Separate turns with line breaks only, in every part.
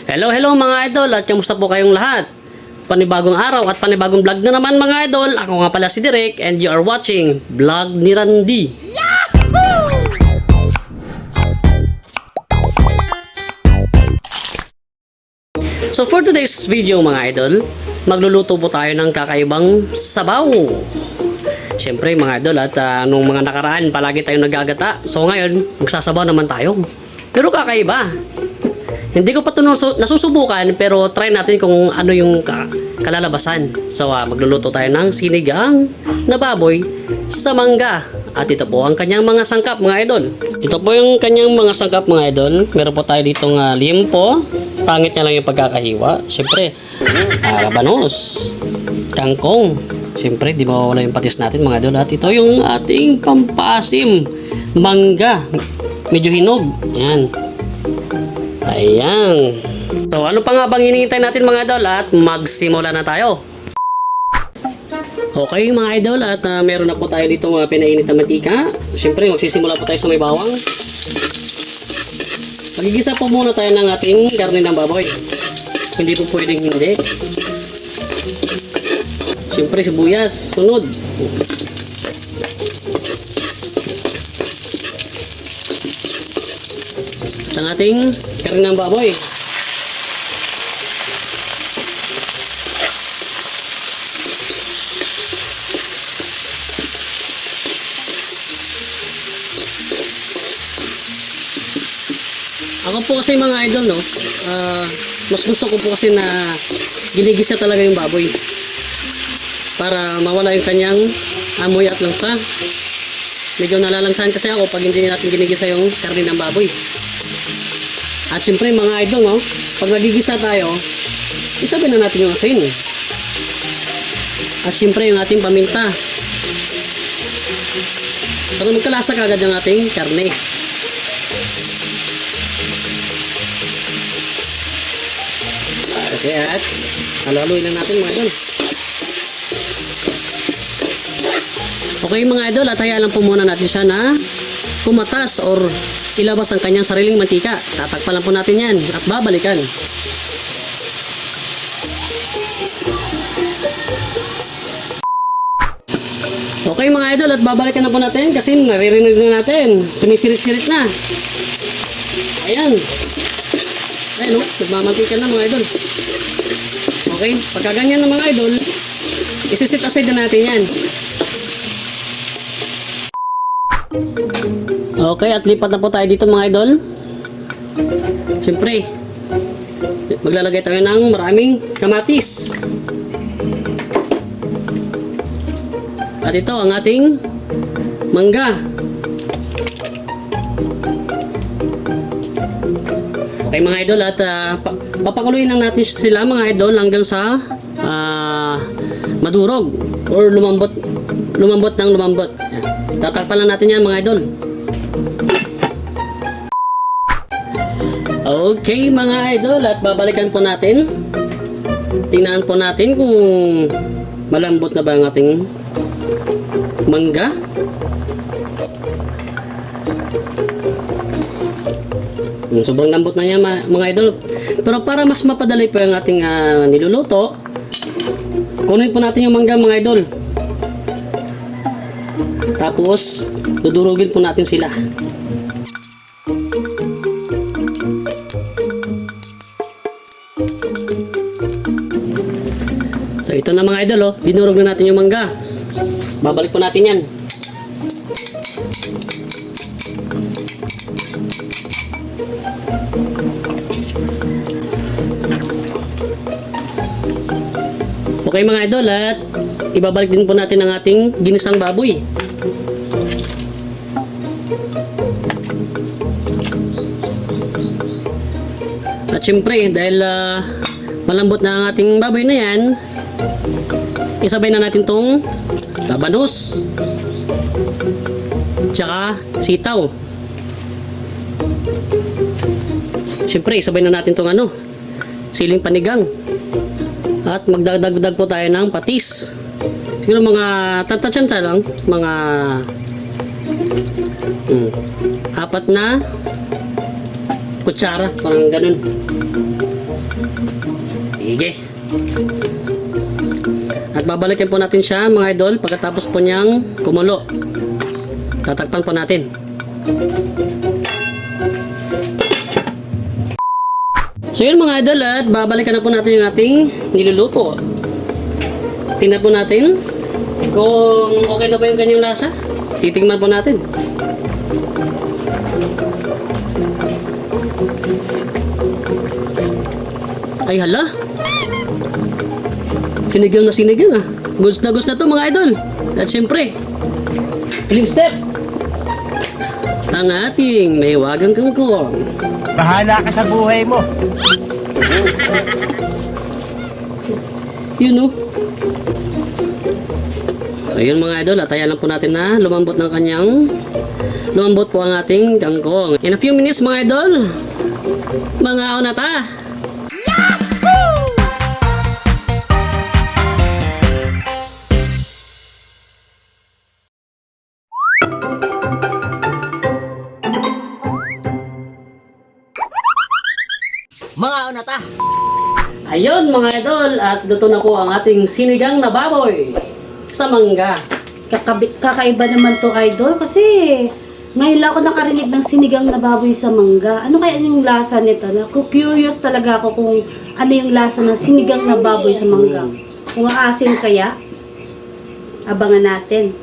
Hello mga idol at kamusta po kayong lahat? Panibagong araw at panibagong vlog na naman mga idol. Ako nga pala si Derek and you are watching Vlog ni Randy. So for today's video mga idol, magluluto po tayo ng kakaibang sabaw. Siyempre mga idol at nung mga nakaraan palagi tayong nagagata. So ngayon magsasabaw naman tayo. Pero kakaiba. Hindi ko pa ito nasusubukan pero try natin kung ano yung kalalabasan. So magluluto tayo ng sinigang na baboy sa mangga. At ito po ang kanyang mga sangkap mga idol. Ito po yung kanyang mga sangkap mga idol. Meron po tayo ditong limpo. Pangit niya lang yung pagkakahiwa. Siyempre, labanos, kangkong. Siyempre, di mawawala yung patis natin mga idol. At ito yung ating pampasim, mangga. Medyo hinog. Ayan. Ayan. So, ano pa nga bang hinihintay natin mga idol at magsimula na tayo. Okay mga idol at meron na po tayo dito pinainit na mantika. Siyempre, magsisimula po tayo sa may bawang. Magigisa po muna tayo ng ating karne ng baboy. Hindi po pwedeng hindi. Siyempre, sibuyas, sunod. Ang ating karne ng baboy. Ako po kasi mga idol no, mas gusto ko po kasi na ginigisa talaga yung baboy para mawala yung kanyang amoy at langsa. Medyo nalalangsahan kasi ako pag hindi natin ginigisa yung karne ng baboy. At syempre mga idol no, pag nagigisa tayo, isabay na natin yung asin. At syempre yung ating paminta. Para magkalasa kagad ang ating karne. Okay, at halo-haluin lang natin mga idol. Okay mga idol, at hayaan lang po muna natin siya na kumatas or ilabas ang kanyang sariling mantika. Tatakpan lang po natin yan at babalikan. Okay mga idol, at babalikan na po natin kasi naririnig na natin. Sumisirit-sirit na. Ayan. Ayan o, nagmamantika na mga idol. Okay, pagka ganyan na mga idol, isisit aside na natin yan. Okay, at lipat na po tayo dito mga idol. Siyempre, maglalagay tayo ng maraming kamatis. At ito ang ating mangga. Okay mga idol, at papakuluin lang natin sila mga idol hanggang sa madurog or lumambot ng lumambot. Tatakpan lang natin yan mga idol. Okay mga idol, at babalikan po natin. Tingnan po natin kung malambot na ba ang ating mangga. Sobrang lambot na niya mga idol. Pero para mas mapadali pa ang ating niluluto, kunin po natin yung mangga mga idol. Tapos dudurugin po natin sila. So ito na mga idol, dinurog na natin yung mangga. Babalik po natin yan. Okay mga idol, at ibabalik din po natin ang ating ginisang baboy. At syempre dahil malambot na ang ating baboy na yan, isabay na natin tong labanos tsaka sitaw. Syempre isabay na natin tong siling panigang. At magdagdag po tayo ng patis. Siguro mga tantansya lang, mga 4 na kutsara, parang ganun. Sige. At babalikan po natin siya mga idol pagkatapos po niyang kumulo. Tatakpan po natin. So yun mga idol, at babalikan na po natin yung ating niluluto. Tingnan po natin kung okay na ba yung kanyang lasa. Titingnan po natin. Ay hala. Sinigang na sinigang ah. Gusto na to mga idol. At syempre, clean step. Ang ating may wagang kangkong.
Bahala ka sa buhay mo.
Yun oh. So yun mga idol, at ayan lang po natin na lumambot po ang ating kangkong. In a few minutes mga idol, mga onata.
Mga onata.
Ayun mga idol, at luto na po ang ating sinigang na baboy sa mangga.
Kakaiba naman to idol kasi ngayon lang ako nakarinig ng sinigang na baboy sa mangga. Ano kaya yung lasa nito? Curious talaga ako kung ano yung lasa ng sinigang na baboy sa mangga. Kung aasin kaya, abangan natin.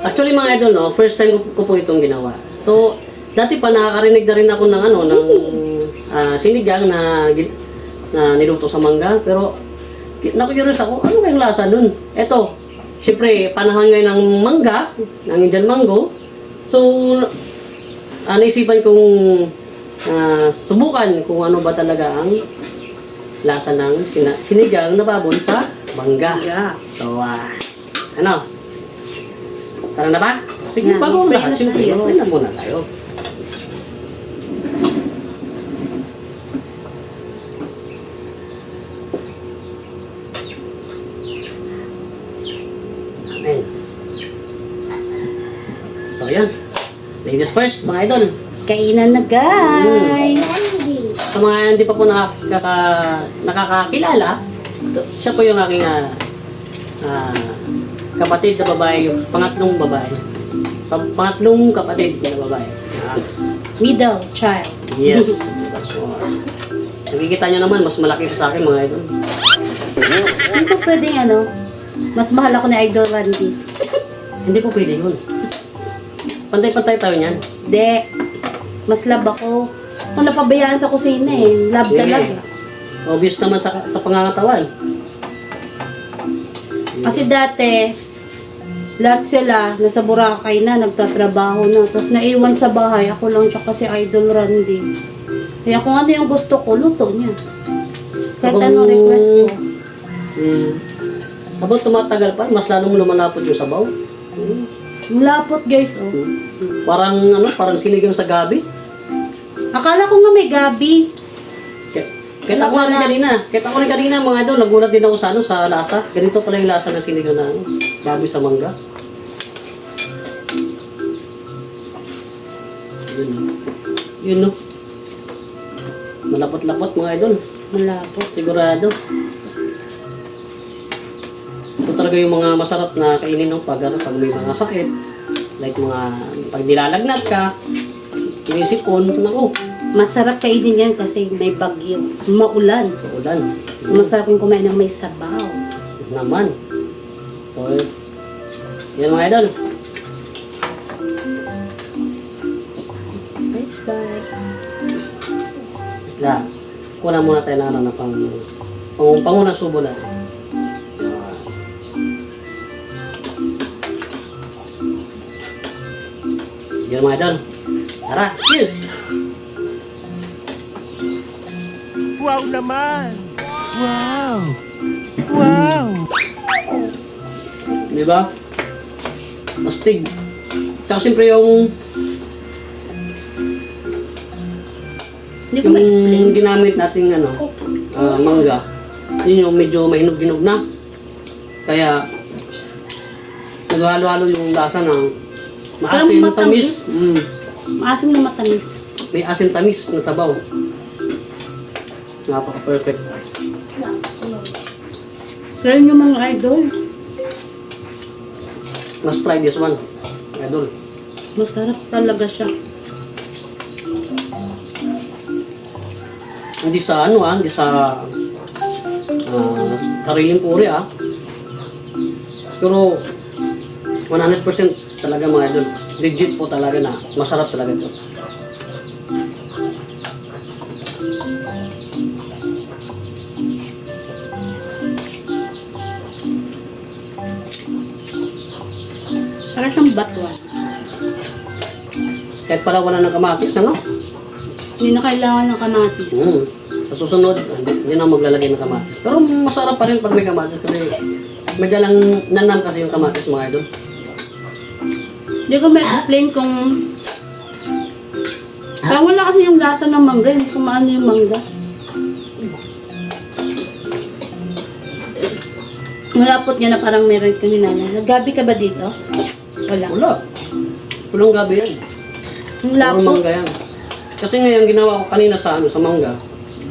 Actually mga idol, no, first time ko po itong ginawa. So, dati pa nakakarinig na rin ako ng sinigang na niluto sa mangga, pero naku-curious ako, ano kayong lasa nun? Eto, siyempre, panahon ngayon ng mangga, ng Indian mango. So, naisipan kong subukan kung ano ba talaga ang lasa ng sinigang na baboy sa mangga.
Yeah.
So, ano? Tara na ba? Sige,
Yan,
bago ang
pray
lahat,
na
siyempre,
tayo.
pray na muna tayo. Amen. So, yan. Ladies first, mga idol.
Kainan na guys!
Sa mga hindi pa po nakakakilala, siya po yung aking kapatid na babae, yung pangatlong babae. Pangatlong kapatid na babae.
Middle child.
Yes. So, nakikita nyo naman, mas malaki pa sa akin mga idol.
Hindi pa pwedeng mas mahal ako ni Idol Randy.
Hindi po pwede yun. Pantay-pantay tayo niyan.
Hindi. Mas love ako. Kung napabayaan sa kusina love
Sige.
talaga.
Obvious naman sa pangangatawan.
Kasi dati, lahat sila nasa Boracay na, nagtatrabaho na. Tapos naiwan sa bahay, ako lang tsaka si Idol Randy. Kaya kung ano yung gusto ko, luto niya. Kahit ano request ko.
Habang tumatagal pa, mas lalong lumalapot yung sabaw.
Mulapot guys,
Parang sinigang sa gabi.
Akala ko nga may gabi.
Kahit ako rin kanina mga idol, nagulat din ako sa lasa. Ganito pala yung lasa ng sinigang na baboy sa mangga. Yun no. Malapot-lapot mga idol.
Malapot.
Sigurado. Ito talaga yung mga masarap na kainin ng pag may mga sakit. Like pag nilalagnat ka, sinisipon, naku.
Masarap kainin yan kasi may bagyo. Maulan.
Ulan.
So masarap yung kumain ng may sabaw.
Naman. So, yan mga idol.
Thanks, bye.
La, kuha muna tayo na pangunang subo lang. Yan mga idol. Tara, cheers!
Wow naman! Wow! Wow!
Di ba? Mastig. Tsaka siyempre yung
Hindi ko ma-explain.
yung ginamit nating mangga, yun yung medyo mahinog-hinog na. Kaya naghalo-halo yung lasa ng maasim,
Parang matamis.
tamis.
Maasim na matamis.
May asim tamis na sabaw. Napaka-perfect.
Kaya nyo mga idol,
Must try this one, idol.
masarap talaga siya.
Hindi sa ano hindi sa sariling puri Pero 100% talaga mga idol. Legit po talaga na masarap talaga ito.
Para siyang batuan.
Kahit pala wala ng kamatis na
Hindi na kailangan ng kamatis.
Sa susunod, hindi na maglalagay ng kamatis. Pero masarap pa rin pag may kamatis kasi may dalang nanam kasi yung kamatis mga idol.
Hindi ko ma-explain kung... Parang wala kasi yung lasa ng mangga. Hindi ko maano yung mangga. Malapot niya na parang meron ka ninala. Naggabi ka ba dito? Wala.
Wala. Walang gabi yan.
Yung
Puro
lapot.
mangga yan. Kasi ngayon ginawa ko kanina sa sa mangga,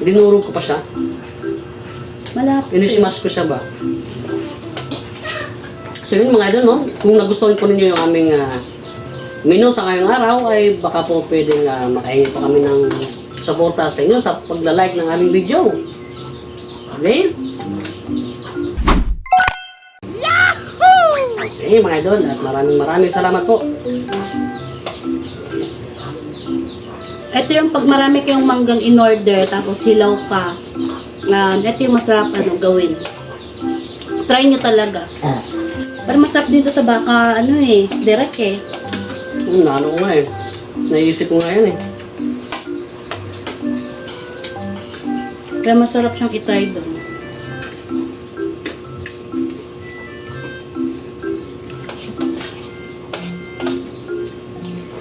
dinurog ko pa siya.
Malapot.
Inismash ko siya ba? So yun mga idol, no? Kung nagustuhan po ninyo yung aming menu sa ngayong araw, ay baka po pwedeng makahingi po kami ng suporta sa inyo sa pagla-like ng aming video. Okay? Okay mga idol, at maraming salamat po.
Ito yung pag marami kayong manggang in-order, tapos hilaw pa. Ito yung masarap gawin. Try nyo talaga. Pero masarap dito sa baka, direct eh.
Naano ko nga eh. Naisip ko nga yan eh.
Pero masarap siyang itry doon.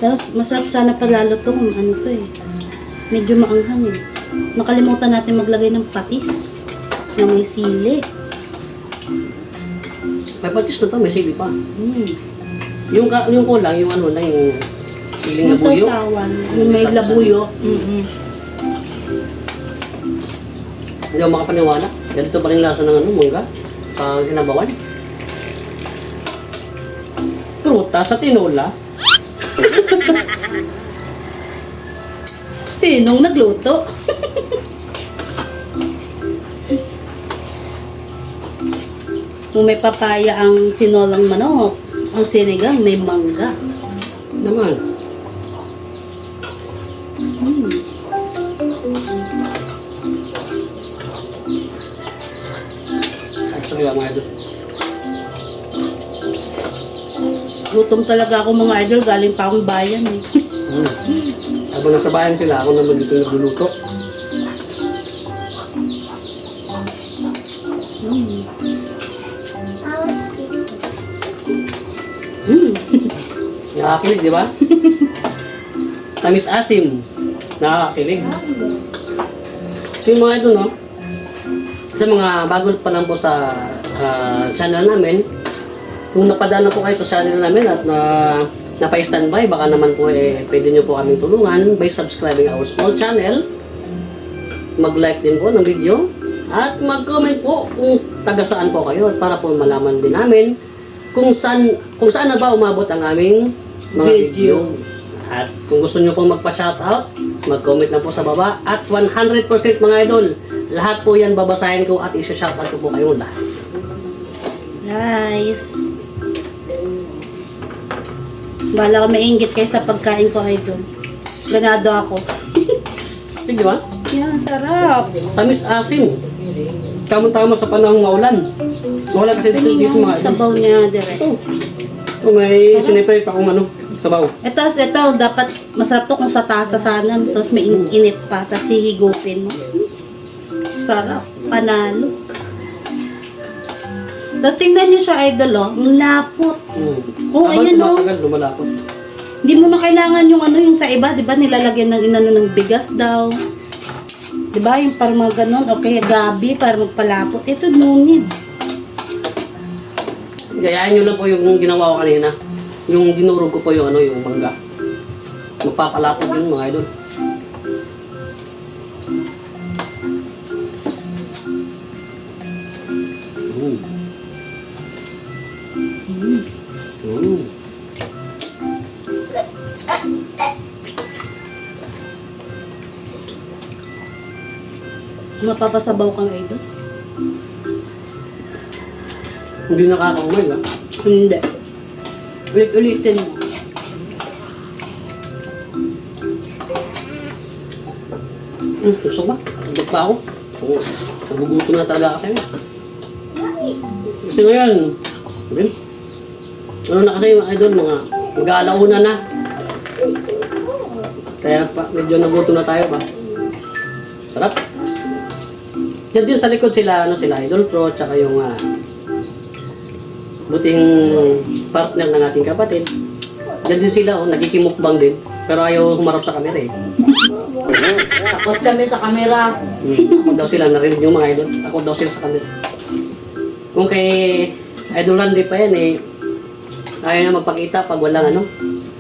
So, masarap sana palalo to kung ano to eh. Medyo maanghang eh. Nakalimutan natin maglagay ng patis na may sili.
May patis na to, may sili pa.
Yung
Yung kulang, yung ano lang, yung siling na buyo.
sausawan, yung may labuyo.
Hindi ako makapaniwala. Ganito pa rin lasa ng mangga sa sinabawan. Prutas sa tinola.
Sinong nagluto? Kung may papaya ang tinolang manok, ang sinigang may mangga.
Naman. Actually, mga idol.
Gutom talaga ako mga idol, galing pa akong bayan eh.
Habang nasa bayan sila, ako naman dito nagluluto. Nakakakilig, di ba? Tamis asim. Nakakakilig. So yung mga ito, no? Sa mga bago pa lang po sa channel namin, kung napadaan na po kayo sa channel namin at napa-standby, baka naman po pwede nyo po kaming tulungan by subscribing our small channel. Mag-like din po ng video at mag-comment po kung taga saan po kayo at para po malaman din namin kung saan na ba umabot ang aming mga video. At kung gusto nyo pong magpa-shoutout, mag-comment lang po sa baba at 100% mga idol, lahat po yan babasahin ko at isa-shoutout ko po kayong lahat.
Guys. Bala ko mainggit kayo sa pagkain ko, idol. Ganado ako.
Di ba?
Yan, sarap.
Tamis asim. Tama-tama sa panahong maulan. Maulan kasi dito
Yung
mga idol.
sabaw niya direct.
Ito, may sinipay pa akong sabaw.
Ito, dapat masarap to kung sa tasa sana. Tapos may init pa. Tapos hihigupin mo. Sarap. Panalo. Tapos tingnan niyo siya, idol, oh. Ang lapot. Oh, ayan, oh.
Tumatagal, lumalapot.
Hindi mo na kailangan yung sa iba, di ba? Nilalagyan ng ng bigas daw. Di ba? Yung parang mga ganon. O kaya gabi para magpalapot. Ito, nunid.
Gayaan nyo lang po yung ginawa ko kanina. Yung dinurog ko po yung yung mangga. Magpapalapot yun mga idol.
Mapapasabaw kang idol?
Hindi nakakaumay ba?
Hindi. Ulit-ulitin mo.
Gusto ba? Tugtog pa ako. Nagugutom na talaga kasi. Kasi ngayon, okay? Ano na kasi mga idol, mga mag-aalauna na. Kaya pa, medyo nagutom na tayo pa. Sarap. Diyan din sa likod sila, ano sila, Idol Pro, tsaka yung buting partner ng ating kapatid. Diyan din sila, oh, nagkikimukbang din. Pero ayaw humarap sa camera eh.
Takot kami sa kamera.
Takot daw sila, narinig yung mga idol. Takot daw sila sa camera. Kung kay Idol Randy pa yan eh, ayaw na magpakita pag walang ano,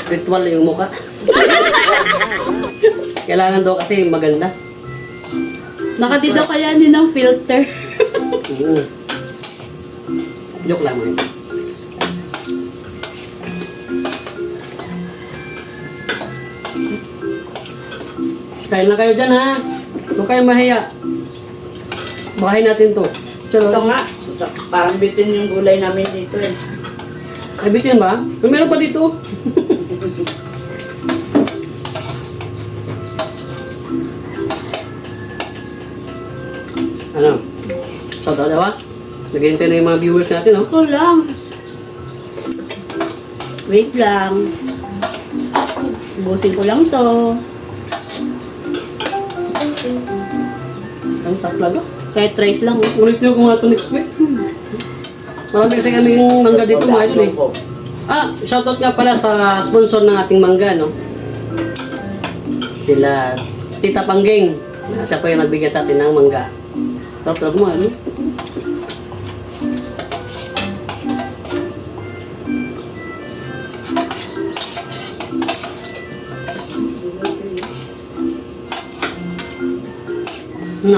ritual yung mukha. Kailangan daw kasi maganda.
Nakadi daw kaya din ng filter.
Joke lang mo yun. Kain lang kayo dyan ha. Huwag kayong mahiya. Bahay natin to.
Ito
Charot.
nga, parang bitin yung gulay namin dito eh.
Ay, bitin ba? May meron pa dito. Ano? Shout out daw ha? Naghihintay na yung mga viewers natin, oh.
Ako lang. Wait lang. Ubusin ko lang to.
Ang sarap lang, oh.
Kahit rice lang. Oh.
Ulit nyo kung nga ito next week. Marami kasi kaming mangga dito, mga idol, eh. Shoutout nga pala sa sponsor ng ating mangga, no? Sila Tita Pangging. Siya po yung nagbigay sa atin ng mangga. Sarap mo, ano?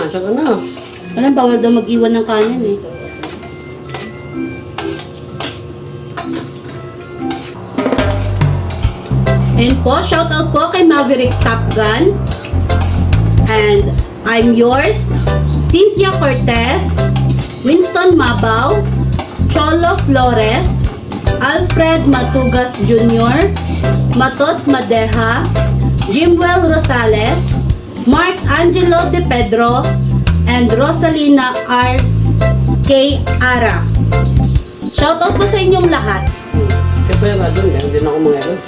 Siya ka na.
Alam, bawal daw mag-iwan ng kanin eh. Ayun po, shoutout po kay Maverick Top Gun. And I'm yours, Cynthia Cortez, Winston Mabaw, Cholo Flores, Alfred Matugas Jr., Matot Madeja, Jimwell Rosales, Mark Angelo De Pedro, and Rosalina R. K. Ara. Shoutout po sa inyong lahat.
Siyempre nga doon, yan din ako mga idol.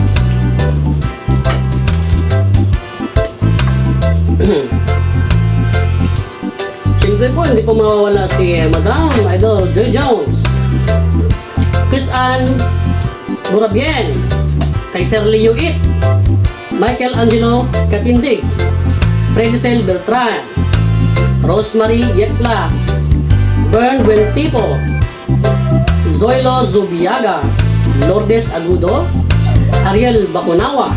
Siyempre po, hindi po mawawala si Madam Idol Joy Jones, Chris Ann Burabien, kay Sir Leo It, Michael Angelo Katindig, Fredicel Beltran, Rosemary Yekla, Bern Buentipo, Zoilo Zubiaga, Lourdes Agudo, Ariel Bacunawa,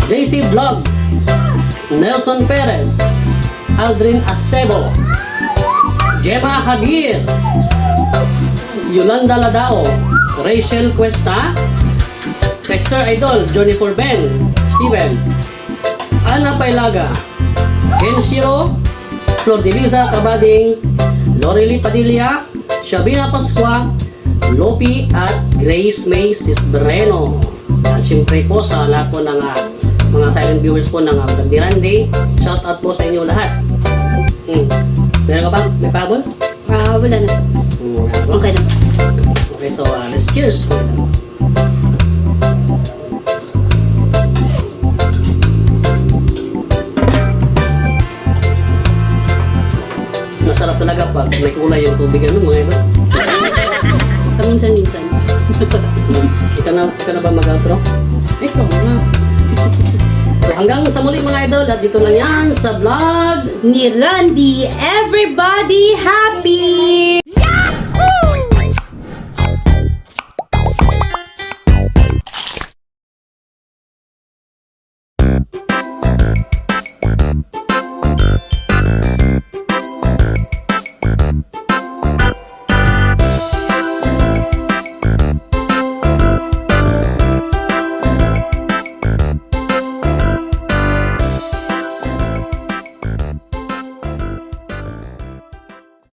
Daisy Vlog, Nelson Perez, Aldrin Acebo, Gemma Javier, Yolanda Ladao, Rachel Cuesta, kay Sir Idol Johnny Corben, Steven, Ana Pailaga, Kenshiro, Flor de Liza Tabading, Lorely Padilla, Shabina Pascua, Lopi at Grace May Cisbreno. At siyempre po sa lahat po ng mga silent viewers po ng Vlog ni Randy, shout out po sa inyo lahat. Meron ka pa? May pabol?
Wala na. Okay na.
Okay, so let's cheers. Masarap talaga pag may kulay yung tubig, ano mga ito.
Paminsan-minsan.
Ika na ba mag-outro?
Ikaw na.
So hanggang sa muli mga idol, at dito lang yan sa vlog.
Ni Randy, everybody happy!